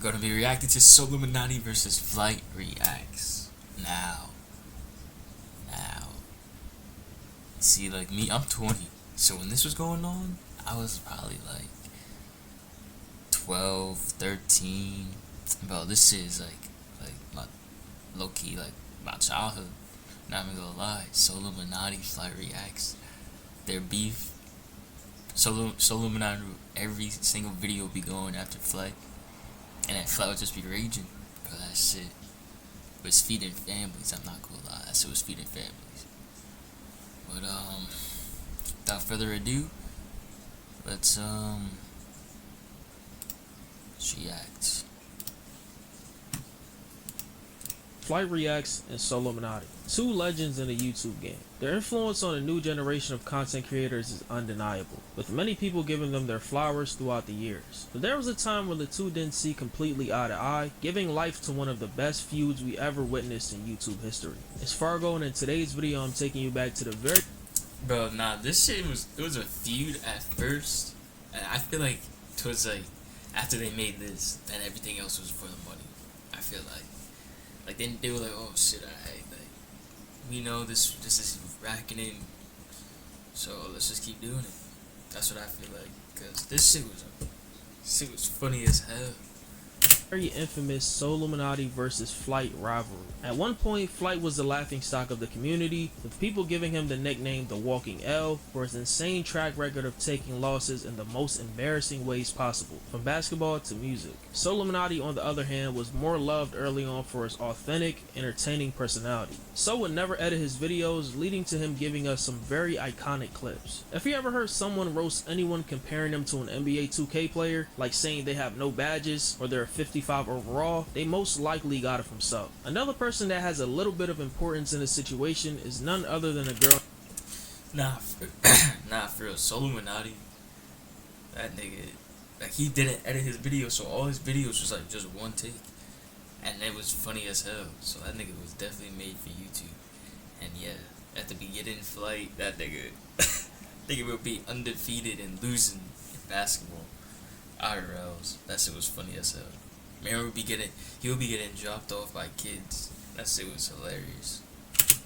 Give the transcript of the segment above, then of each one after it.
gonna be reacting to Soluminati versus Flight Reacts. Now. See, like me, I'm 20. So when this was going on, I was probably like 12, 13. Bro, this is like my low key, like my childhood. Not even gonna lie. Soluminati Flight Reacts. Their beef. Soluminati, every single video be going after Flight. And that Flight would just be raging. Bro, that shit was feeding families, I'm not gonna lie. That shit was feeding families. But without further ado, let's react. Flight Reacts and Soluminati, two legends in the YouTube game. Their influence on a new generation of content creators is undeniable, with many people giving them their flowers throughout the years. But there was a time when the two didn't see completely eye to eye, giving life to one of the best feuds we ever witnessed in YouTube history. It's Fargo, and in today's video I'm taking you back to the very... Bro, nah, this shit was a feud at first, and I feel like towards like after they made this, and everything else was for the money. I feel like then they were like, oh shit, alright, like we know this is racking in, so let's just keep doing it. That's what I feel like, cause this shit was funny as hell. Very infamous Soluminati versus Flight rivalry. At one point, Flight was the laughingstock of the community, with people giving him the nickname The Walking L for his insane track record of taking losses in the most embarrassing ways possible, from basketball to music. Soluminati, on the other hand, was more loved early on for his authentic, entertaining personality. So would never edit his videos, leading to him giving us some very iconic clips. If you ever heard someone roast anyone comparing them to an NBA 2K player, like saying they have no badges or they're 55 overall, they most likely got it from Sub. Another person that has a little bit of importance in the situation is none other than a girl. Nah, for real, Soluminati, that nigga, like he didn't edit his videos, so all his videos was like just one take, and it was funny as hell. So that nigga was definitely made for YouTube. And yeah, at the beginning Flight, that nigga would be undefeated and losing in basketball. IRLs, that shit was funny as hell. Man he would be getting dropped off by kids. That shit was hilarious.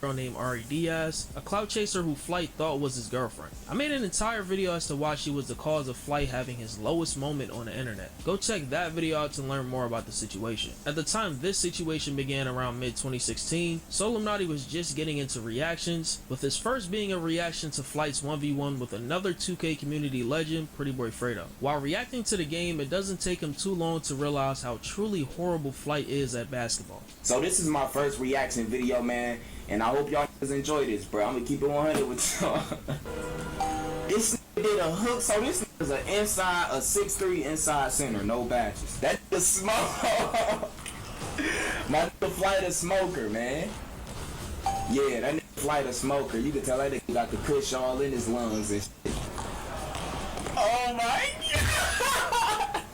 Girl named Ari Diaz, a clout chaser who Flight thought was his girlfriend. I made an entire video as to why she was the cause of Flight having his lowest moment on the internet. Go check that video out to learn more about the situation. At the time this situation began around mid-2016, Soluminati was just getting into reactions, with his first being a reaction to Flight's 1v1 with another 2K community legend, Pretty Boy Fredo. While reacting to the game, it doesn't take him too long to realize how truly horrible Flight is at basketball. So this is my first reaction video, man. And I hope y'all enjoy this, bro. I'm gonna keep it 100 with y'all. This nigga did a hook, so this is a 6'3" inside center, no badges. That nigga smoke. My nigga Flight a smoker, man. Yeah, that nigga Flight a smoker. You can tell that nigga got the kush all in his lungs and shit. Oh my God.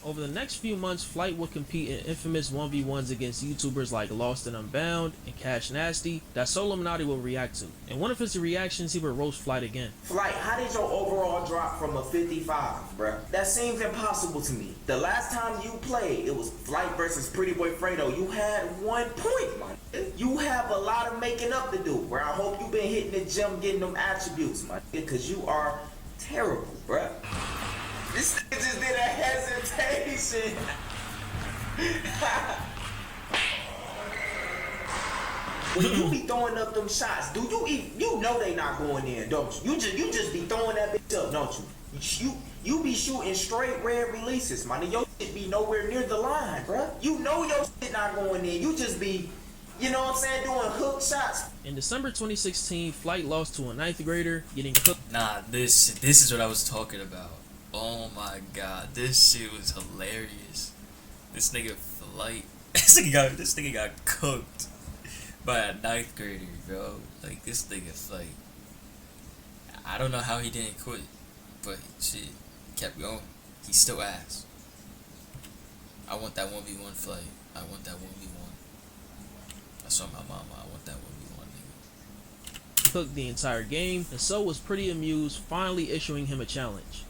Over the next few months, Flight would compete in infamous 1v1s against YouTubers like Lost and Unbound and Cash Nasty that Soluminati will react to. In one of his reactions, he would roast Flight again. Flight, how did your overall drop from a 55, bruh? That seems impossible to me. The last time you played, it was Flight versus Pretty Boy Fredo. You had 1 point, man. You have a lot of making up to do, bruh. I hope you've been hitting the gym getting them attributes, man, because you are terrible, bruh. This nigga just did a hesitation. When you be throwing up them shots, do you know they not going in, don't you? You just be throwing that bitch up, don't you? You be shooting straight red releases, man. Your shit be nowhere near the line, bruh. You know your shit not going in. You just be, you know what I'm saying, doing hook shots. In December 2016, Flight lost to a 9th grader, getting cooked. Nah, this is what I was talking about. Oh my God, this shit was hilarious. This nigga Flight, this nigga got cooked by a 9th grader, bro. Like, this nigga Flight, I don't know how he didn't quit, but shit, kept going. He still ass. I want that 1v1 Flight. I want that 1v1. I saw my mama. I want that 1v1, nigga. Cooked the entire game, and so was pretty amused, finally issuing him a challenge.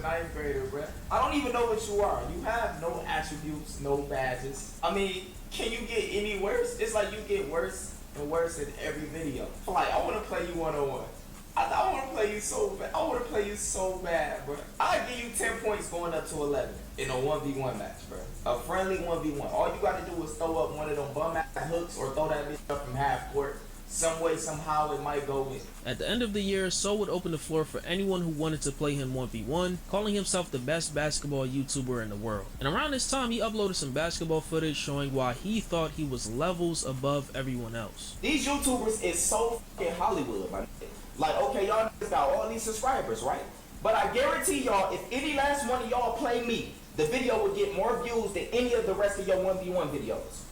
ninth grader, bruh. I don't even know what you are. You have no attributes, no badges. I mean, can you get any worse? It's like you get worse and worse in every video. Like, I want to play you one-on-one. I want to play you so bad. I want to play you so bad, bro. I'll give you 10 points going up to 11 in a 1v1 match, bro. A friendly 1v1. All you got to do is throw up one of them bum-ass hooks or throw that bitch up from half court. Some way, somehow, it might go in. At the end of the year, Soul would open the floor for anyone who wanted to play him 1v1, calling himself the best basketball YouTuber in the world. And around this time, he uploaded some basketball footage showing why he thought he was levels above everyone else. These YouTubers is so fucking Hollywood, my nigga. Like, okay, y'all niggas got all these subscribers, right? But I guarantee y'all, if any last one of y'all play me, the video would get more views than any of the rest of your 1v1 videos.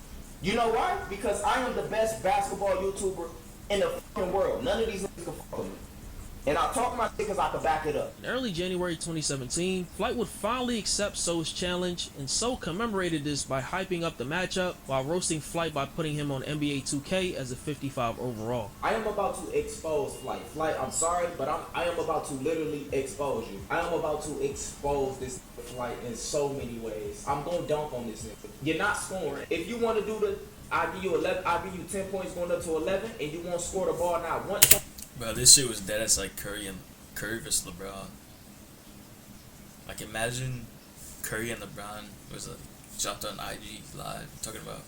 You know why? Because I am the best basketball YouTuber in the fucking world. None of these niggas can fuck with me. And I'll talk my shit because I can back it up. In early January 2017, Flight would finally accept Soul's challenge, and Soul commemorated this by hyping up the matchup while roasting Flight by putting him on NBA 2K as a 55 overall. I am about to expose Flight. Flight, I'm sorry, but I am about to literally expose you. I am about to expose this Flight in so many ways. I'm going to dunk on this nigga. You're not scoring. If you want to do the, I'll give you 10 points going up to 11, and you won't score the ball now once. Bro, this shit was dead as like Curry versus LeBron. Like, imagine Curry and LeBron was like jumped on IG live talking about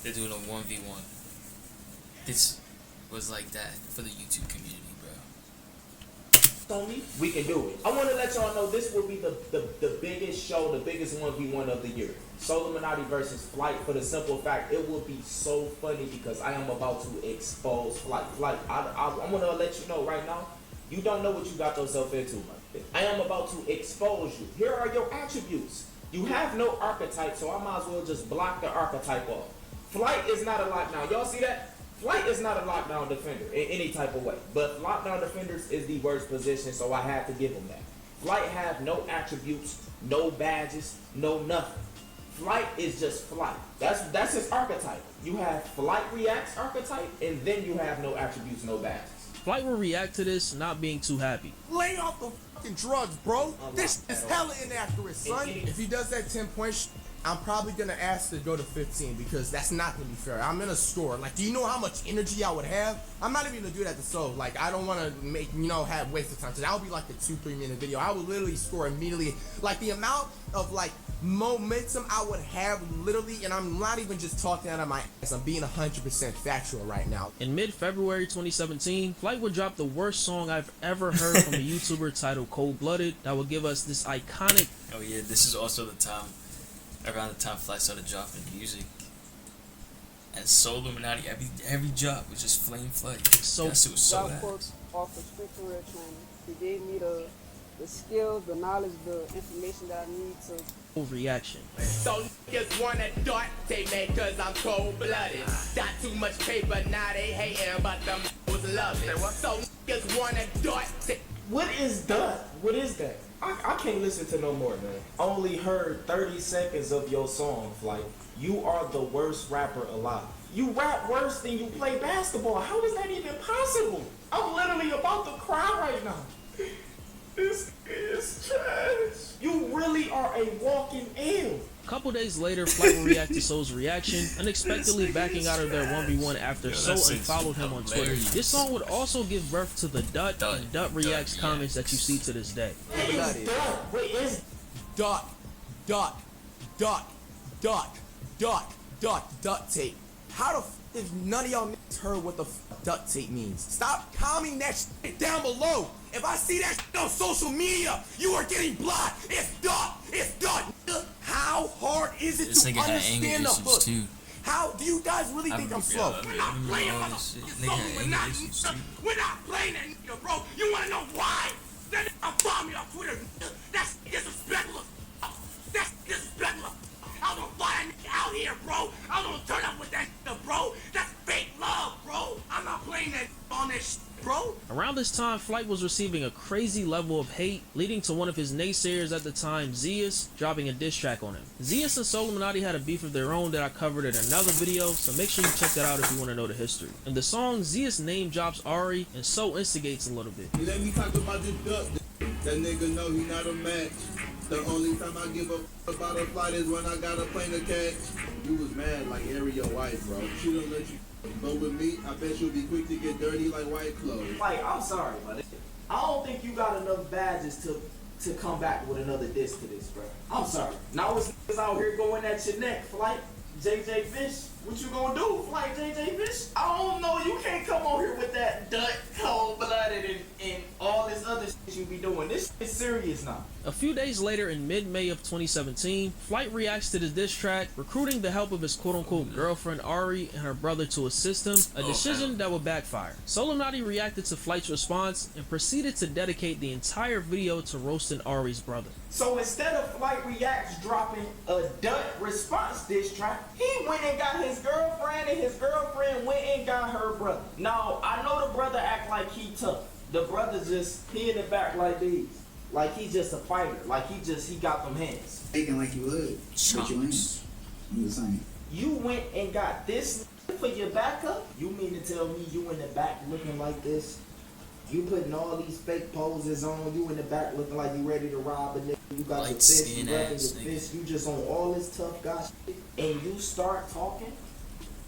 they're doing a 1v1. This was like that for the YouTube community, bro. On me, we can do it. I want to let y'all know this will be the biggest show, the biggest 1v1 of the year. Solomonati versus Flight, for the simple fact it will be so funny because I am about to expose Flight. I want to let you know right now, you don't know what you got yourself into, man. I am about to expose you. Here are your attributes. You have no archetype, so I might as well just block the archetype off. Flight is not a lockdown. Y'all see that? Flight is not a lockdown defender in any type of way, but lockdown defenders is the worst position, so I had to give him that. Flight have no attributes, no badges, no nothing. Flight is just Flight. That's his archetype. You have Flight reacts archetype, and then you have no attributes, no badges. Flight will react to this, not being too happy. Lay off the fucking drugs, bro. This is hella inaccurate, son. If he does that 10-point I'm probably gonna ask to go to 15 because that's not gonna be fair. I'm in a store. Like, do you know how much energy I would have? I'm not even gonna do that to Soul. Like, I don't wanna make, have waste of time. So that would be like a 2-3 minute video. I would literally score immediately. Like, the amount of like momentum I would have literally, and I'm not even just talking out of my ass. I'm being 100% factual right now. In mid-February 2017, Flight would drop the worst song I've ever heard from a YouTuber titled Cold Blooded that would give us this iconic. Oh yeah, this is also the time. Around the time Flight started dropping music, and Soul Illuminati, every drop was just flame Flight. So that shit was so bad. Off of street career training, he gave me the skills, the knowledge, the information that I need to. Reaction. So niggas wanna dart take me cause I'm cold-blooded. Got too much paper, now they hating, but them was loving. So niggas wanna dart take. What is that? What is that? I can't listen to no more, man. I only heard 30 seconds of your song, Flight. You are the worst rapper alive. You rap worse than you play basketball. How is that even possible? I'm literally about to cry right now. This is trash. You really are a walking L. A couple days later, Flight will react to Soul's reaction, unexpectedly backing out of their 1v1 after Soul unfollowed him on Twitter. This song would also give birth to the Dut and Dut Reacts comments that you see to this day. What is Duct tape. How the f if none of y'all niggas heard what the f duct tape means? Stop commenting that shit down below. If I see that shit on social media, you are getting blocked. It's duct. Nigga. How hard is it This to nigga had understand anger the issues hook? too. How do you guys really think I'm slow? We're not playing all on this shit. the Nigga had we're not, anger issues too. we're not playing that nigga, bro. You wanna know why? That nigga found me on Twitter, nigga. That's disrespectful. That's disrespectful. I was gonna fly that nigga out here, bro. I was gonna turn up with that nigga, bro. That's fake love, bro. I'm not playing that on that shit, bro. Around this time, Flight was receiving a crazy level of hate, leading to one of his naysayers at the time, Zeus, dropping a diss track on him. Zeus and Soul Illuminati had a beef of their own that I covered in another video, so make sure you check that out if you want to know the history. In the song, Zeus name drops Ari, and Soul instigates a little bit. Let me talk about this duck. That nigga know he not a match. The only time I give a about a flight is when I got a plane to catch. You was mad like Ari, your wife, bro. She don't let you. But with me, I bet you'll be quick to get dirty like white clothes. Like, I'm sorry, but I don't think you got enough badges to come back with another diss to this, bro. I'm sorry. Now it's niggas out here going at your neck, Flight JJ Fish. What you gonna do, Flight JJ Fish? I don't know. You can't come on here with that duck, cold-blooded, and all this other shit you be doing. This is serious now. A few days later, in mid-May of 2017, Flight reacts to the diss track, recruiting the help of his quote-unquote girlfriend Ari and her brother to assist him, a decision that would backfire. Solomonati reacted to Flight's response and proceeded to dedicate the entire video to roasting Ari's brother. So instead of Flight Reacts dropping a duck response diss track, he went and got his girlfriend, and his girlfriend went and got her brother. Now, I know the brother act like he tough. The brother just, he in the back like these. Like he just a fighter. Like he got them hands. Thinking like you would, but you ain't. I'm the same. You went and got this for your backup? You mean to tell me you in the back looking like this? You putting all these fake poses on, you in the back looking like you ready to rob a nigga, you got your fist, you grabbing your fist, you just on all this tough guy shit, and you start talking,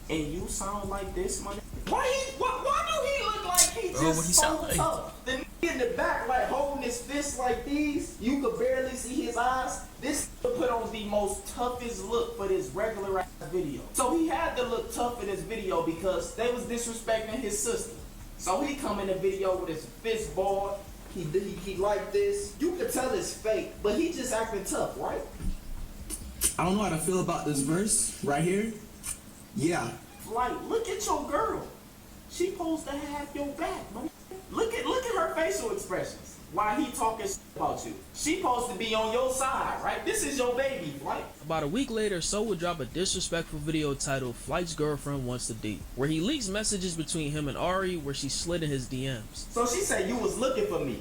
and you sound like this, my nigga. Why do he look like he just so tough? The nigga in the back like holding his fist like these, you could barely see his eyes. This nigga put on the most toughest look for this regular ass video. So he had to look tough in this video because they was disrespecting his sister. So he come in the video with his fist balled, he like this. You could tell it's fake, but he just acting tough, right? I don't know how to feel about this verse right here. Yeah. Like, look at your girl. She supposed to have your back, man. Look at her facial expressions while he talking about you. She supposed to be on your side, right? This is your baby, right? About a week later, So would drop a disrespectful video titled Flight's Girlfriend Wants to Date, where he leaks messages between him and Ari where she slid in his DMs. So she said you was looking for me.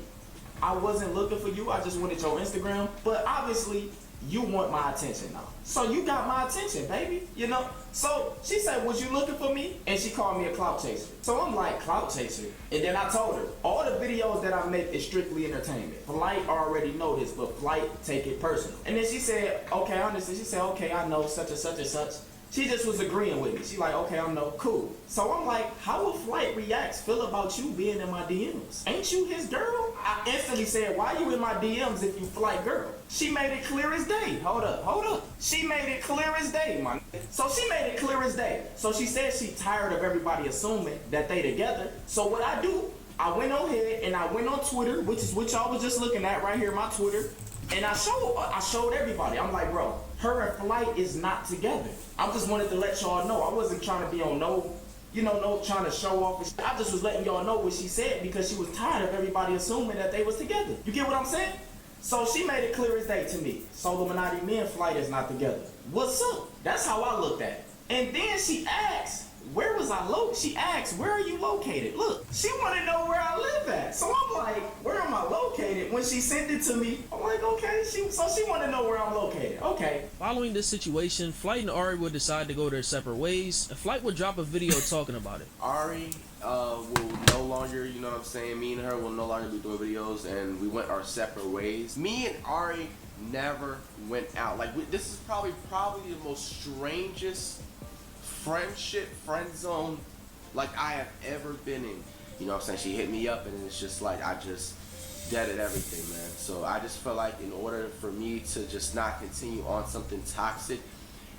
I wasn't looking for you, I just wanted your Instagram. But obviously, you want my attention now. So you got my attention, baby, you know? So she said, was you looking for me? And she called me a clout chaser. So I'm like, clout chaser? And then I told her, all the videos that I make is strictly entertainment. Flight already know this, but Flight take it personal. And then she said, okay, I understand. She said, okay, I know such and such and such. She just was agreeing with me. She like, okay, I know, cool. So I'm like, how will Flight Reacts feel about you being in my DMs? Ain't you his girl? I instantly said, why you in my DMs if you Flight girl? She made it clear as day. Hold up. She made it clear as day, man. So she made it clear as day. So she said she tired of everybody assuming that they together. So what I do, I went on ahead and I went on Twitter, which is what y'all was just looking at right here, my Twitter. And I showed everybody. I'm like, bro, her and Flight is not together. I just wanted to let y'all know. I wasn't trying to be on no trying to show off. I just was letting y'all know what she said because she was tired of everybody assuming that they was together. You get what I'm saying? So she made it clear as day to me. Solomonati, me and Flight is not together. What's up? That's how I looked at it. And then she asked, where was I located? She asked, where are you located? Look, she want to know where I live at. So I'm like, where am I located? When she sent it to me, I'm like, okay. So she want to know where I'm located. Okay. Following this situation, Flight and Ari would decide to go their separate ways, and Flight would drop a video talking about it. Ari will no longer, you know what I'm saying, me and her will no longer be doing videos, and we went our separate ways. Me and Ari never went out. Like, this is probably the most strangest friendship, friend zone, like I have ever been in. You know what I'm saying? She hit me up and it's just like, I just deaded everything, man. So I just felt like in order for me to just not continue on something toxic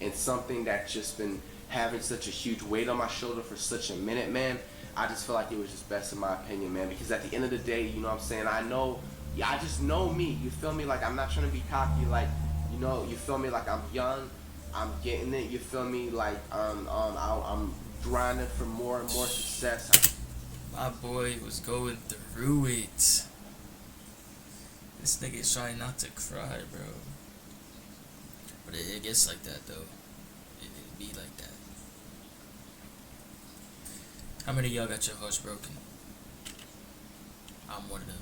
and something that's just been having such a huge weight on my shoulder for such a minute, man, I just feel like it was just best in my opinion, man, because at the end of the day, you know what I'm saying, I just know me, you feel me? Like, I'm not trying to be cocky, like, you know, you feel me? Like, I'm young, I'm getting it, you feel me? Like, I'm grinding for more and more success. My boy was going through it. This nigga is trying not to cry, bro. But it gets like that, though. It be like that. How many of y'all got your hearts broken? I'm one of them.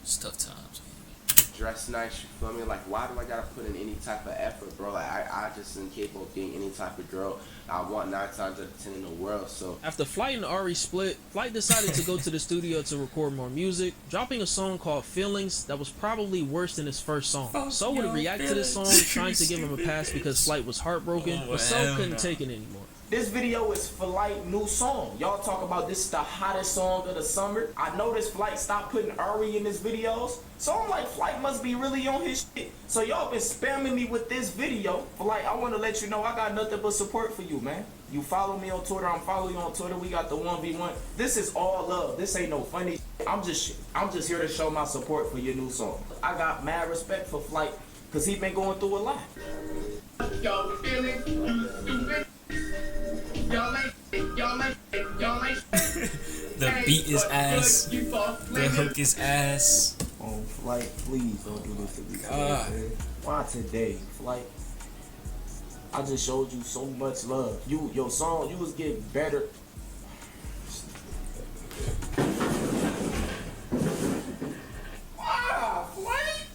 It's tough times, man. dress nice, you feel me? Like, why do I gotta put in any type of effort, bro? Like, I just am capable of getting any type of girl I want 9 times out of 10 in the world, so. After Flight and Ari split, Flight decided to go to the studio to record more music, dropping a song called Feelings that was probably worse than his first song. So would react to this song, trying to give him a pass because Flight was heartbroken, but So couldn't take it anymore. This video is Flight new song. Y'all talk about this is the hottest song of the summer. I noticed Flight stopped putting Ari in his videos. So I'm like, Flight must be really on his shit. So y'all been spamming me with this video. Flight, I want to let you know I got nothing but support for you, man. You follow me on Twitter, I'm following you on Twitter. We got the 1v1. This is all love. This ain't no funny. I'm just here to show my support for your new song. I got mad respect for Flight because he been going through a lot. Y'all feeling you stupid. The beat is ass. The hook is ass. Oh, Flight, please don't do this to me. Why today, Flight? I just showed you so much love. Your song, you was getting better.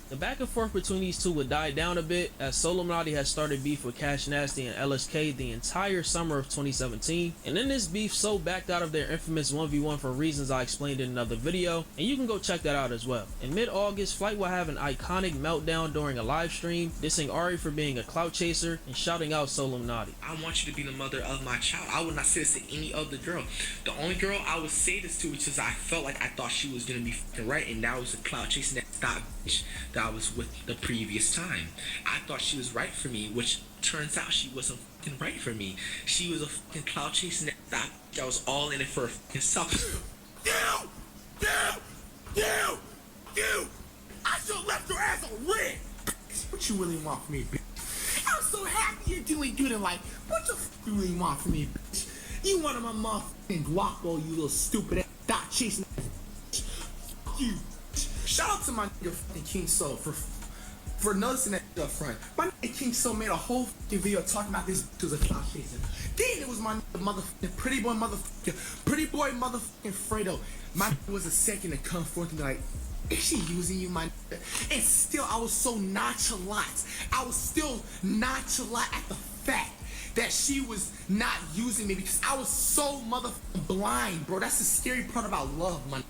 The back and forth between these two would die down a bit as Solo Illuminati had started beef with Cash Nasty and LSK the entire summer of 2017, and in this beef So backed out of their infamous 1v1 for reasons I explained in another video, and you can go check that out as well. In mid-August, Flight will have an iconic meltdown during a live stream, dissing Ari for being a clout chaser and shouting out Solo Illuminati. I want you to be the mother of my child. I would not say this to any other girl. The only girl I would say this to, which is I felt like I thought she was gonna be right, and that was the clout chasing that stop bitch that I was with the previous time. I thought she was right for me, which turns out she wasn't fucking right for me. She was a fucking clout chasing that stop bitch that was all in it for her fucking self. You! I should have left your ass on red! What you really want from me, bitch? I'm so happy you're doing good in life. What the fuck you really want from me, bitch? You wanted my motherfucking guapo, you little stupid ass. Stop chasing that bitch. Fuck you. Shout out to my nigga fucking King Soul for noticing that up front. My nigga King Soul made a whole fucking video talking about this bitch was a clout chaser. Then it was my nigga motherfucking pretty boy motherfucking Fredo. My nigga was a second to come forth and be like, is she using you, my nigga? And still, I was so nonchalant. I was still nonchalant at the fact that she was not using me because I was so motherfucking blind, bro. That's the scary part about love, man.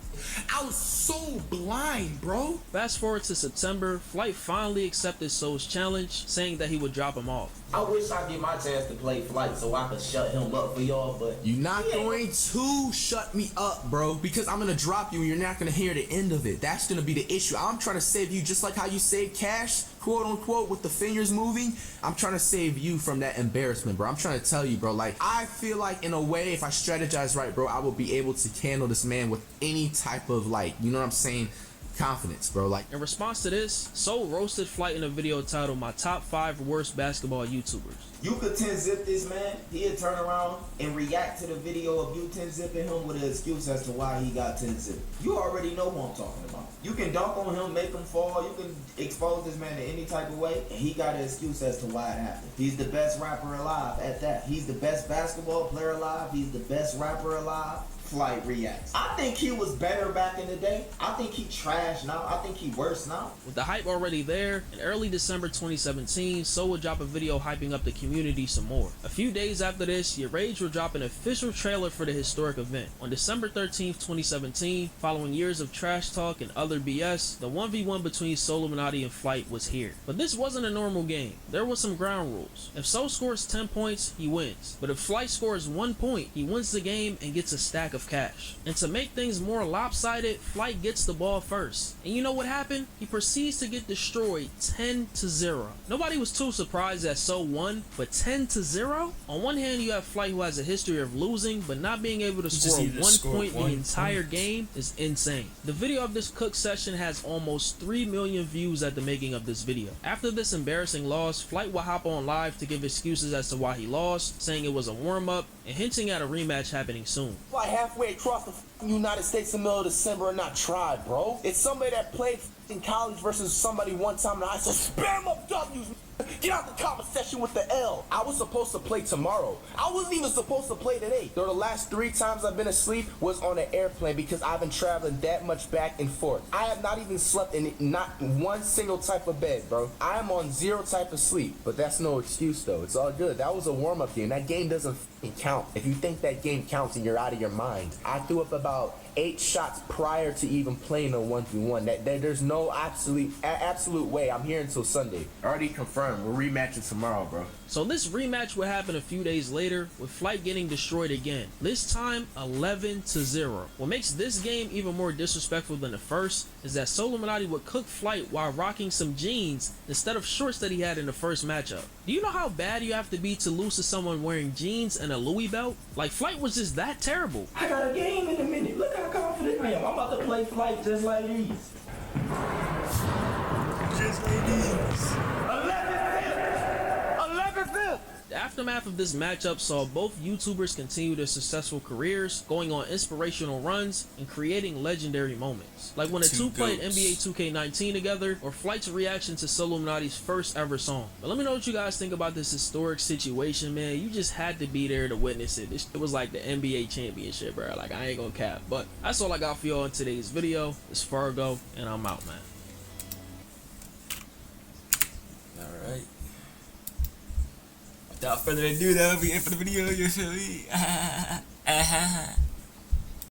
I was so blind, bro. Fast forward to September, Flight finally accepted Soul's challenge, saying that he would drop him off. I wish I get my chance to play Flight so I could shut him up for y'all, but you're not going to shut me up, bro, because I'm gonna drop you and you're not gonna hear the end of it. That's gonna be the issue. I'm trying to save you just like how you saved Cash, quote unquote, with the fingers moving. I'm trying to save you from that embarrassment, bro. I'm trying to tell you, bro, like, I feel like in a way, if I strategize right, bro, I will be able to handle this man with any type of, like, you know what I'm saying, confidence, bro. Like, in response to this, Soul roasted Flight in a video titled My Top 5 Worst Basketball YouTubers. You could 10-zip this man, he'd turn around and react to the video of you 10-zipping him with an excuse as to why he got 10-zipped. You already know who I'm talking about. You can dunk on him, make him fall, you can expose this man in any type of way, and he got an excuse as to why it happened. He's the best rapper alive at that. He's the best basketball player alive, he's the best rapper alive. Flight reacts. I think he was better back in the day. I think he trash now. I think he worse now. With the hype already there, in early December 2017, Soul would drop a video hyping up the community some more. A few days after this, Your Rage would drop an official trailer for the historic event. On December 13th, 2017, following years of trash talk and other BS, the 1v1 between Soul Illuminati and Flight was here. But this wasn't a normal game. There was some ground rules. If Soul scores 10 points, he wins. But if Flight scores 1 point, he wins the game and gets a stack of cash. And to make things more lopsided, Flight gets the ball first. And you know what happened? He proceeds to get destroyed 10-0. Nobody was too surprised that So won, but 10-0? On one hand, you have Flight who has a history of losing, but not being able to score 1 point the entire game is insane. The video of this cook session has almost 3 million views at the making of this video. After this embarrassing loss, Flight will hop on live to give excuses as to why he lost, saying it was a warm-up and hinting at a rematch happening soon. Fly halfway across the United States in the middle of December and not try, bro. It's somebody that played in college versus somebody one time in high school. Spam up W's. Get out the comment section with the L. I was supposed to play tomorrow. I wasn't even supposed to play today. Though the last 3 times I've been asleep was on an airplane because I've been traveling that much back and forth. I have not even slept in not one single type of bed, bro. I am on 0 type of sleep. But that's no excuse though. It's all good. That was a warm-up game. That game doesn't count. If you think that game counts and you're out of your mind. I threw up about 8 shots prior to even playing a 1v1. There's no absolute way. I'm here until Sunday. Already confirmed. We're rematching tomorrow, bro. So this rematch would happen a few days later, with Flight getting destroyed again. This time 11-0. What makes this game even more disrespectful than the first is that Solomonati would cook Flight while rocking some jeans instead of shorts that he had in the first matchup. Do you know how bad you have to be to lose to someone wearing jeans and a Louis belt? Like, Flight was just that terrible. I got a game in a minute. Look how confident I am. I'm about to play Flight just like these. Just like these. 11th. The aftermath of this matchup saw both YouTubers continue their successful careers, going on inspirational runs and creating legendary moments. Like when the two played NBA 2K19 together, or Flight's reaction to Solomonati's first ever song. But let me know what you guys think about this historic situation, man. You just had to be there to witness it. It was like the NBA championship, bro. Like, I ain't gonna cap. But that's all I got for y'all in today's video. It's Fargo, and I'm out, man. Alright. Without further ado, that'll be it for the video, you feel me?